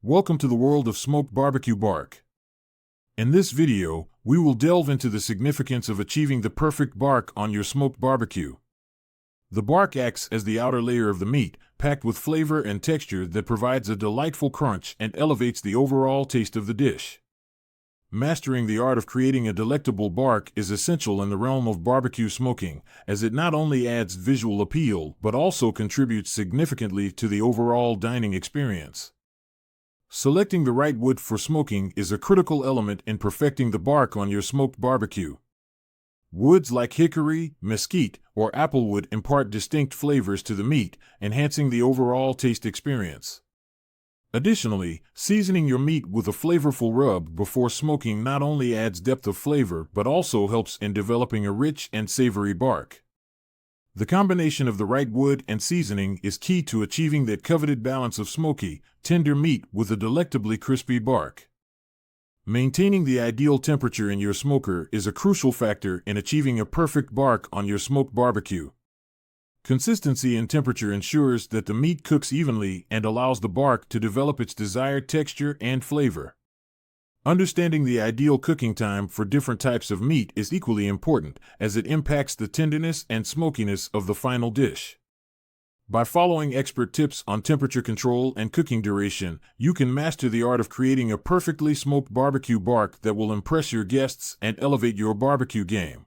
Welcome to the world of smoked barbecue bark. In this video, we will delve into the significance of achieving the perfect bark on your smoked barbecue. The bark acts as the outer layer of the meat, packed with flavor and texture that provides a delightful crunch and elevates the overall taste of the dish. Mastering the art of creating a delectable bark is essential in the realm of barbecue smoking, as it not only adds visual appeal but also contributes significantly to the overall dining experience. Selecting the right wood for smoking is a critical element in perfecting the bark on your smoked barbecue. Woods like hickory, mesquite, or applewood impart distinct flavors to the meat, enhancing the overall taste experience. Additionally, seasoning your meat with a flavorful rub before smoking not only adds depth of flavor but also helps in developing a rich and savory bark. The combination of the right wood and seasoning is key to achieving that coveted balance of smoky, tender meat with a delectably crispy bark. Maintaining the ideal temperature in your smoker is a crucial factor in achieving a perfect bark on your smoked barbecue. Consistency in temperature ensures that the meat cooks evenly and allows the bark to develop its desired texture and flavor. Understanding the ideal cooking time for different types of meat is equally important, as it impacts the tenderness and smokiness of the final dish. By following expert tips on temperature control and cooking duration, you can master the art of creating a perfectly smoked barbecue bark that will impress your guests and elevate your barbecue game.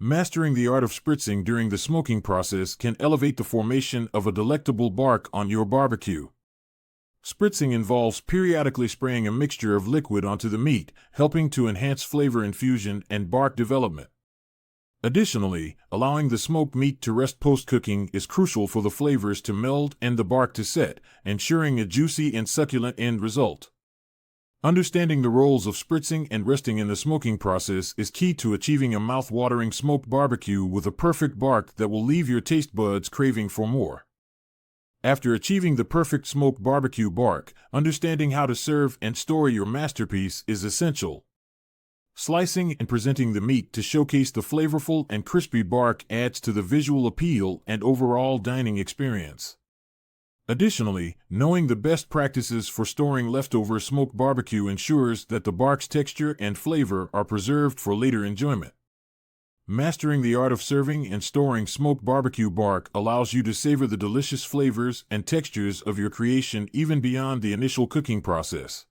Mastering the art of spritzing during the smoking process can elevate the formation of a delectable bark on your barbecue. Spritzing involves periodically spraying a mixture of liquid onto the meat, helping to enhance flavor infusion and bark development. Additionally, allowing the smoked meat to rest post-cooking is crucial for the flavors to meld and the bark to set, ensuring a juicy and succulent end result. Understanding the roles of spritzing and resting in the smoking process is key to achieving a mouth-watering smoked barbecue with a perfect bark that will leave your taste buds craving for more. After achieving the perfect smoked barbecue bark, understanding how to serve and store your masterpiece is essential. Slicing and presenting the meat to showcase the flavorful and crispy bark adds to the visual appeal and overall dining experience. Additionally, knowing the best practices for storing leftover smoked barbecue ensures that the bark's texture and flavor are preserved for later enjoyment. Mastering the art of serving and storing smoked barbecue bark allows you to savor the delicious flavors and textures of your creation even beyond the initial cooking process.